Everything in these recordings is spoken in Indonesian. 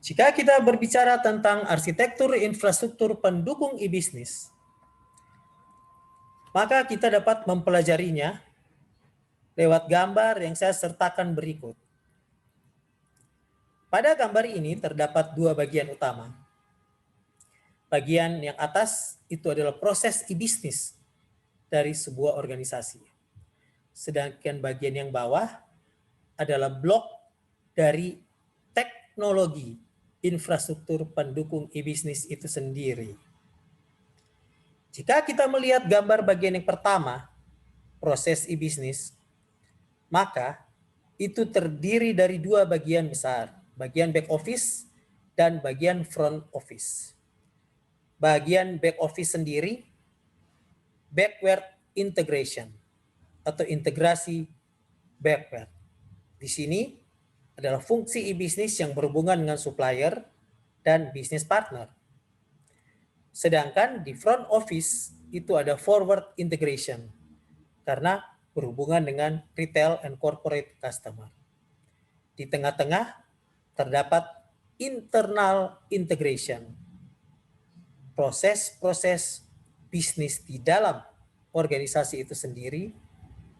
Jika kita berbicara tentang arsitektur infrastruktur pendukung e-bisnis, maka kita dapat mempelajarinya lewat gambar yang saya sertakan berikut. Pada gambar ini terdapat dua bagian utama. Bagian yang atas itu adalah proses e-bisnis dari sebuah organisasi. Sedangkan bagian yang bawah adalah blok dari teknologi infrastruktur pendukung e-bisnis itu sendiri. Jika kita melihat gambar bagian yang pertama, proses e-bisnis, maka itu terdiri dari dua bagian besar, bagian back office dan bagian front office. Bagian back office sendiri, backward integration atau integrasi backward. Di sini adalah fungsi e-bisnis yang berhubungan dengan supplier dan business partner. Sedangkan di front office itu ada forward integration karena berhubungan dengan retail and corporate customer. Di tengah-tengah terdapat internal integration, proses-proses bisnis di dalam organisasi itu sendiri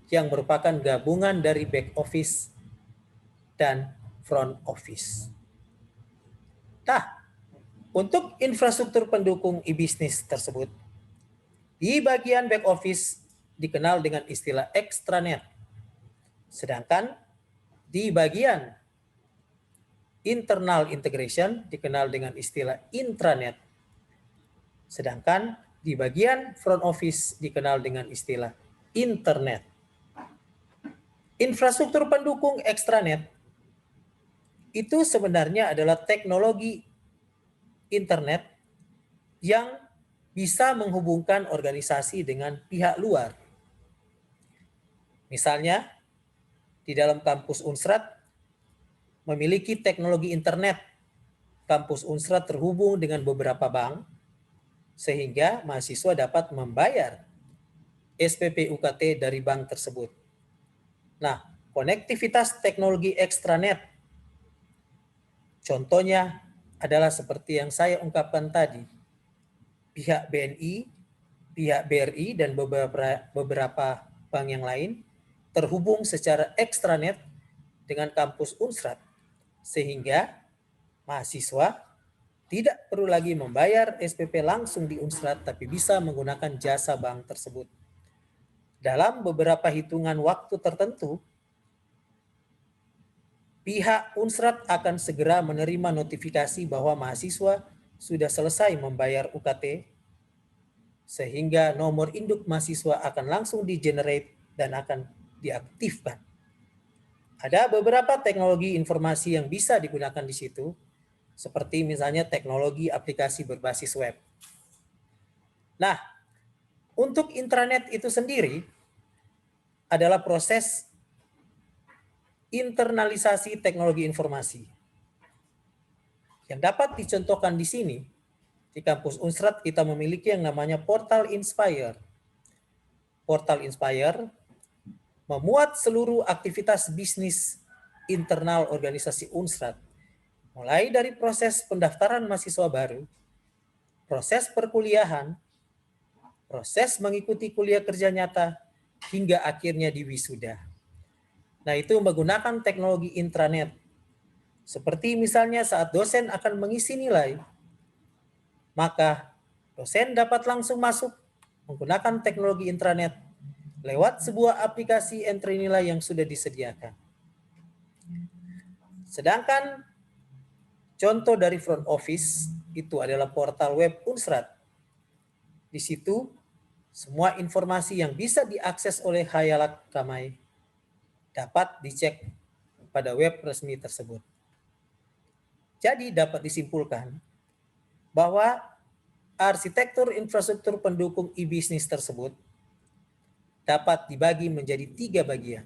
yang merupakan gabungan dari back office dan front office. Nah, untuk infrastruktur pendukung e-bisnis tersebut, di bagian back office dikenal dengan istilah extranet. Sedangkan di bagian internal integration dikenal dengan istilah intranet. Sedangkan di bagian front office dikenal dengan istilah internet. Infrastruktur pendukung extranet itu sebenarnya adalah teknologi internet yang bisa menghubungkan organisasi dengan pihak luar. Misalnya, di dalam kampus Unsrat memiliki teknologi internet. Kampus Unsrat terhubung dengan beberapa bank, sehingga mahasiswa dapat membayar SPP UKT dari bank tersebut. Nah, konektivitas teknologi extranet, contohnya adalah seperti yang saya ungkapkan tadi. Pihak BNI, pihak BRI, dan beberapa bank yang lain terhubung secara extranet dengan kampus Unsrat, sehingga mahasiswa tidak perlu lagi membayar SPP langsung di Unsrat, tapi bisa menggunakan jasa bank tersebut. Dalam beberapa hitungan waktu tertentu, pihak Unsrat akan segera menerima notifikasi bahwa mahasiswa sudah selesai membayar UKT, sehingga nomor induk mahasiswa akan langsung di-generate dan akan diaktifkan. Ada beberapa teknologi informasi yang bisa digunakan di situ, seperti misalnya teknologi aplikasi berbasis web. Nah, untuk intranet itu sendiri adalah proses internalisasi teknologi informasi. Yang dapat dicontohkan di sini, di kampus Unsrat kita memiliki yang namanya Portal Inspire. Portal Inspire memuat seluruh aktivitas bisnis internal organisasi Unsrat, mulai dari proses pendaftaran mahasiswa baru, proses perkuliahan, proses mengikuti kuliah kerja nyata, hingga akhirnya di wisuda. Nah, itu menggunakan teknologi intranet. Seperti misalnya saat dosen akan mengisi nilai, maka dosen dapat langsung masuk menggunakan teknologi intranet lewat sebuah aplikasi entry nilai yang sudah disediakan. Sedangkan contoh dari front office itu adalah portal web Unsrat. Di situ semua informasi yang bisa diakses oleh khayalak ramai dapat dicek pada web resmi tersebut. Jadi dapat disimpulkan bahwa arsitektur infrastruktur pendukung e-bisnis tersebut dapat dibagi menjadi 3 bagian.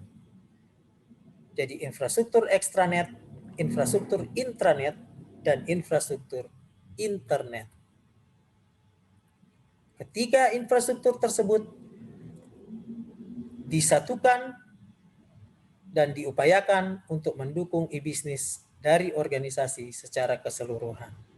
Jadi infrastruktur extranet, infrastruktur intranet, dan infrastruktur internet. Ketika infrastruktur tersebut disatukan dan diupayakan untuk mendukung e-bisnis dari organisasi secara keseluruhan.